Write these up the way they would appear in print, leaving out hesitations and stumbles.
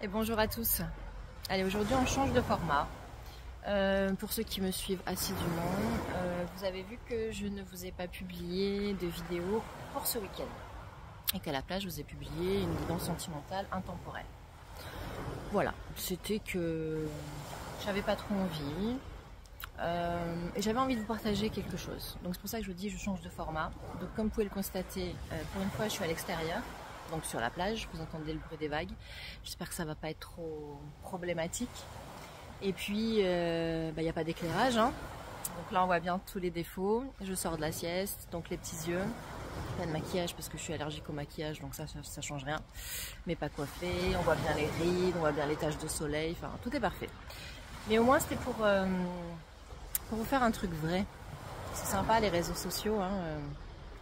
Et bonjour à tous. Allez, aujourd'hui on change de format. Pour ceux qui me suivent assidûment, vous avez vu que je ne vous ai pas publié de vidéo pour ce week-end. Et qu'à la place, je vous ai publié une guidance sentimentale intemporelle. Voilà, c'était que j'avais pas trop envie. Et j'avais envie de vous partager quelque chose. Donc c'est pour ça que je vous dis je change de format. Donc comme vous pouvez le constater, pour une fois je suis à l'extérieur. Donc sur la plage, vous entendez le bruit des vagues. J'espère que ça va pas être trop problématique. Et puis, y a pas d'éclairage. Hein. Donc là, on voit bien tous les défauts. Je sors de la sieste, donc les petits yeux. Pas de maquillage parce que je suis allergique au maquillage, donc ça change rien. Mais pas coiffé. On voit bien les rides, on voit bien les taches de soleil. Enfin, tout est parfait. Mais au moins, c'était pour vous faire un truc vrai. C'est sympa les réseaux sociaux, hein,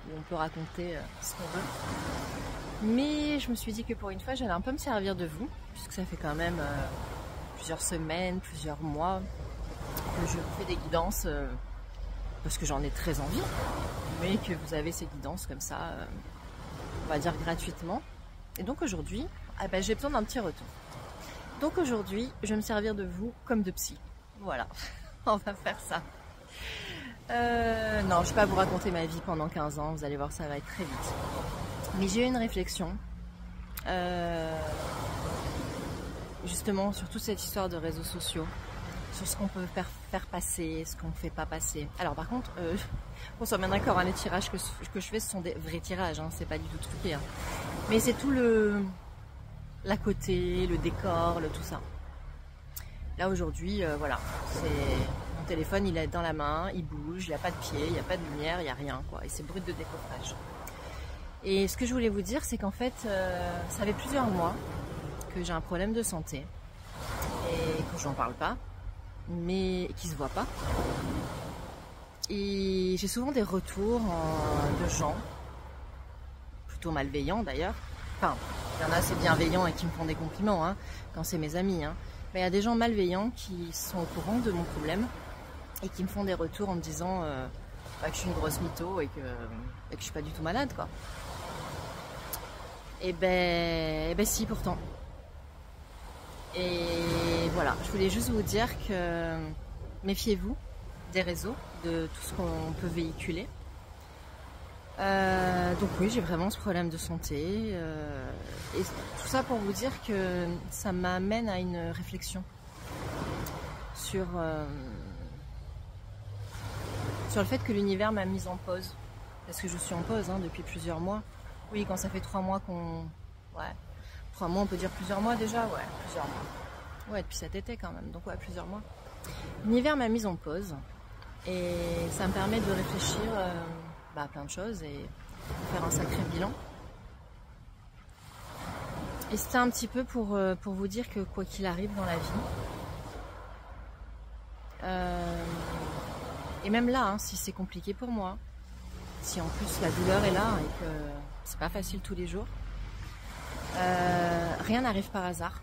où on peut raconter ce qu'on veut. Mais je me suis dit que pour une fois, j'allais un peu me servir de vous, puisque ça fait quand même plusieurs semaines, plusieurs mois que je vous fais des guidances, parce que j'en ai très envie, mais que vous avez ces guidances comme ça, on va dire gratuitement. Et donc aujourd'hui, j'ai besoin d'un petit retour. Donc aujourd'hui, je vais me servir de vous comme de psy. Voilà, on va faire ça. Non, je ne vais pas vous raconter ma vie pendant 15 ans, vous allez voir, ça va être très vite. Mais j'ai eu une réflexion, justement sur toute cette histoire de réseaux sociaux, sur ce qu'on peut faire passer, ce qu'on ne fait pas passer. Alors par contre, on s'en bien d'accord, hein, les tirages que je fais, ce sont des vrais tirages, hein, c'est pas du tout truqué. Hein. Mais c'est tout l'à côté, le décor, tout ça. Là aujourd'hui, voilà, mon téléphone, il est dans la main, il bouge, il n'y a pas de pied, il n'y a pas de lumière, il n'y a rien, quoi. Et c'est brut de décoffrage. Et ce que je voulais vous dire, c'est qu'en fait, ça fait plusieurs mois que j'ai un problème de santé et que j'en parle pas, mais qui se voit pas. Et j'ai souvent des retours de gens, plutôt malveillants d'ailleurs. Enfin, il y en a c'est bienveillant et qui me font des compliments, hein, quand c'est mes amis. Hein. Mais il y a des gens malveillants qui sont au courant de mon problème et qui me font des retours en me disant que je suis une grosse mytho et que je suis pas du tout malade, quoi. Et ben si, pourtant. Et voilà, je voulais juste vous dire que méfiez-vous des réseaux, de tout ce qu'on peut véhiculer. Donc oui, j'ai vraiment ce problème de santé. Et tout ça pour vous dire que ça m'amène à une réflexion sur le fait que l'univers m'a mise en pause. Parce que je suis en pause, hein, depuis plusieurs mois. Oui, quand ça fait 3 mois qu'on... Ouais, 3 mois, on peut dire plusieurs mois déjà. Ouais, plusieurs mois. Ouais, depuis cet été quand même. Donc ouais, plusieurs mois. L'univers m'a mise en pause. Et ça me permet de réfléchir à plein de choses et faire un sacré bilan. Et c'était un petit peu pour vous dire que quoi qu'il arrive dans la vie, et même là, hein, si c'est compliqué pour moi, si en plus la douleur est là et que c'est pas facile tous les jours, rien n'arrive par hasard.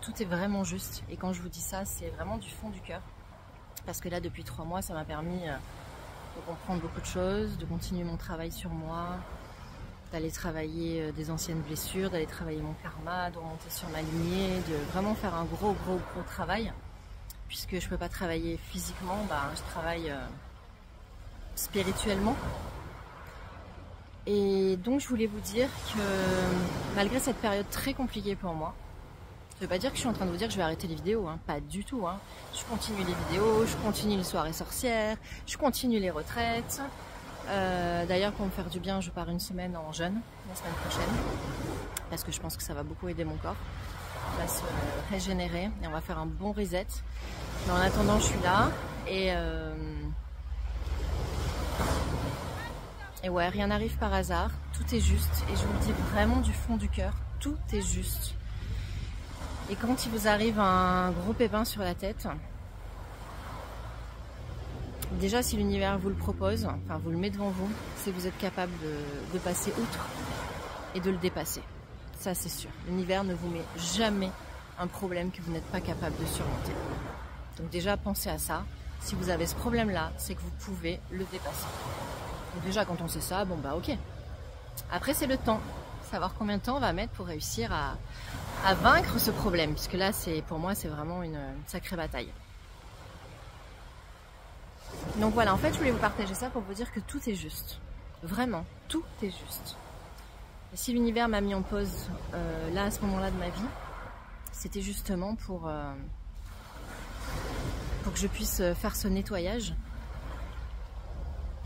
Tout est vraiment juste. Et quand je vous dis ça, c'est vraiment du fond du cœur. Parce que là, depuis 3 mois, ça m'a permis de comprendre beaucoup de choses, de continuer mon travail sur moi, d'aller travailler des anciennes blessures, d'aller travailler mon karma, de remonter sur ma lignée, de vraiment faire un gros travail. Puisque je peux pas travailler physiquement, je travaille spirituellement. Et donc je voulais vous dire que malgré cette période très compliquée pour moi, ça veut pas dire que je suis en train de vous dire que je vais arrêter les vidéos, hein, pas du tout. Hein. Je continue les vidéos, je continue les soirées sorcières, je continue les retraites. D'ailleurs, pour me faire du bien, je pars une semaine en jeûne la semaine prochaine, parce que je pense que ça va beaucoup aider mon corps. On va se régénérer et on va faire un bon reset. Mais en attendant, je suis là et ouais, rien n'arrive par hasard, tout est juste. Et je vous le dis vraiment du fond du cœur, tout est juste. Et quand il vous arrive un gros pépin sur la tête, déjà si l'univers vous le propose, enfin vous le met devant vous, c'est que vous êtes capable de passer outre et de le dépasser. Ça c'est sûr. L'univers ne vous met jamais un problème que vous n'êtes pas capable de surmonter. Donc déjà pensez à ça. Si vous avez ce problème-là, c'est que vous pouvez le dépasser. Donc déjà quand on sait ça, ok. Après c'est le temps. Savoir combien de temps on va mettre pour réussir à à vaincre ce problème, puisque là, pour moi, c'est vraiment une sacrée bataille. Donc voilà, en fait, je voulais vous partager ça pour vous dire que tout est juste. Vraiment, tout est juste. Et si l'univers m'a mis en pause là, à ce moment-là de ma vie, c'était justement pour que je puisse faire ce nettoyage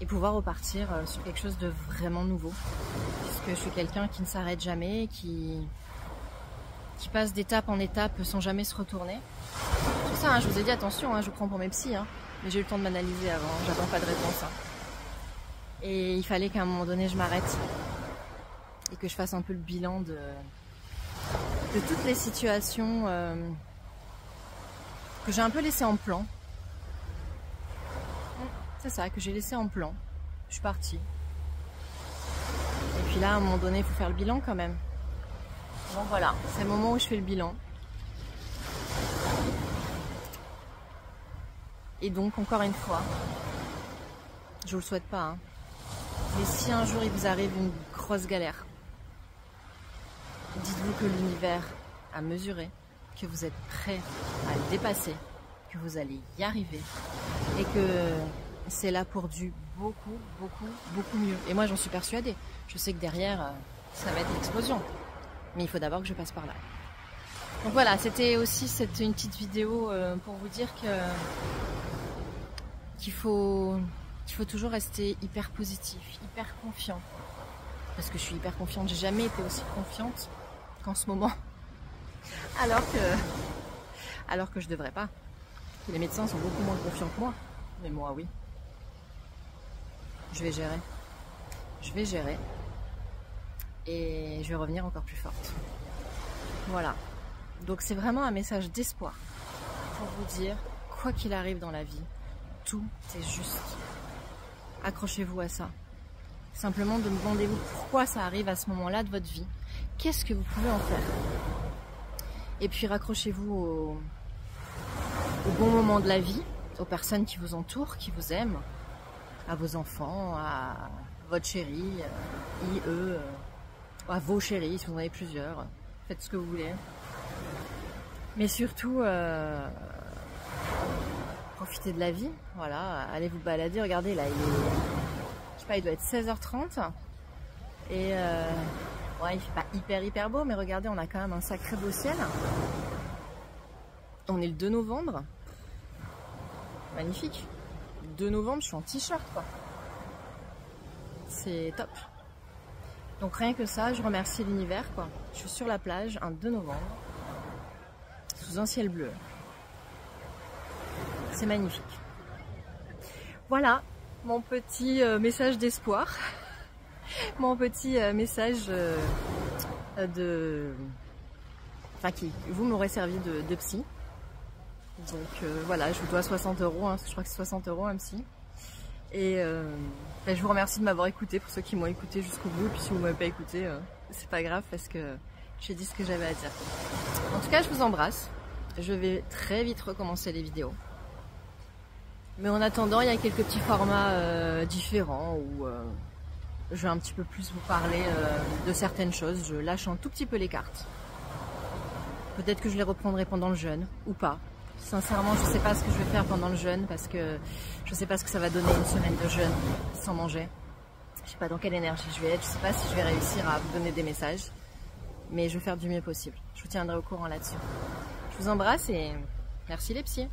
et pouvoir repartir sur quelque chose de vraiment nouveau. Puisque je suis quelqu'un qui ne s'arrête jamais, qui passe d'étape en étape sans jamais se retourner. C'est ça, hein, je vous ai dit attention, hein, je vous prends pour mes psys, hein, mais j'ai eu le temps de m'analyser avant, j'attends pas de réponse. Hein. Et il fallait qu'à un moment donné je m'arrête et que je fasse un peu le bilan de toutes les situations que j'ai un peu laissées en plan. C'est ça, que j'ai laissé en plan. Je suis partie. Et puis là, à un moment donné, il faut faire le bilan quand même. Donc voilà, c'est le moment où je fais le bilan. Et donc, encore une fois, je vous le souhaite pas, hein, mais si un jour il vous arrive une grosse galère, dites-vous que l'univers a mesuré, que vous êtes prêt à le dépasser, que vous allez y arriver et que c'est là pour du beaucoup, beaucoup, beaucoup mieux. Et moi, j'en suis persuadée. Je sais que derrière, ça va être l'explosion. Mais il faut d'abord que je passe par là. Donc voilà, c'était aussi une petite vidéo pour vous dire qu'il faut toujours rester hyper positif, hyper confiant. Parce que je suis hyper confiante. J'ai jamais été aussi confiante qu'en ce moment. Alors que je devrais pas. Les médecins sont beaucoup moins confiants que moi. Mais moi, oui. Je vais gérer. Je vais gérer. Et je vais revenir encore plus forte. Voilà. Donc c'est vraiment un message d'espoir pour vous dire, quoi qu'il arrive dans la vie, tout est juste. Accrochez-vous à ça. Simplement demandez-vous pourquoi ça arrive à ce moment-là de votre vie. Qu'est-ce que vous pouvez en faire? Et puis raccrochez-vous au bon moment de la vie, aux personnes qui vous entourent, qui vous aiment, à vos enfants, à votre chéri, à vos chéris, si vous en avez plusieurs. Faites ce que vous voulez. Mais surtout, profitez de la vie. Voilà, allez vous balader. Regardez, là, je sais pas, il doit être 16h30. Et ouais, il fait pas hyper beau, mais regardez, on a quand même un sacré beau ciel. On est le 2 novembre. Magnifique. 2 novembre, je suis en t-shirt, quoi. C'est top. Donc rien que ça, je remercie l'univers, quoi. Je suis sur la plage un 2 novembre, sous un ciel bleu. C'est magnifique. Voilà mon petit message d'espoir. Mon petit message enfin, qui vous m'aurez servi de psy. Donc voilà, je vous dois 60 €, hein, je crois que c'est 60 € un psy. Et je vous remercie de m'avoir écouté, pour ceux qui m'ont écouté jusqu'au bout. Et puis si vous ne m'avez pas écouté, c'est pas grave parce que j'ai dit ce que j'avais à dire. En tout cas, je vous embrasse. Je vais très vite recommencer les vidéos. Mais en attendant, il y a quelques petits formats différents où je vais un petit peu plus vous parler de certaines choses. Je lâche un tout petit peu les cartes. Peut-être que je les reprendrai pendant le jeûne ou pas. Sincèrement, je ne sais pas ce que je vais faire pendant le jeûne parce que je ne sais pas ce que ça va donner une semaine de jeûne sans manger. Je ne sais pas dans quelle énergie je vais être. Je ne sais pas si je vais réussir à vous donner des messages. Mais je vais faire du mieux possible. Je vous tiendrai au courant là-dessus. Je vous embrasse et merci les psys.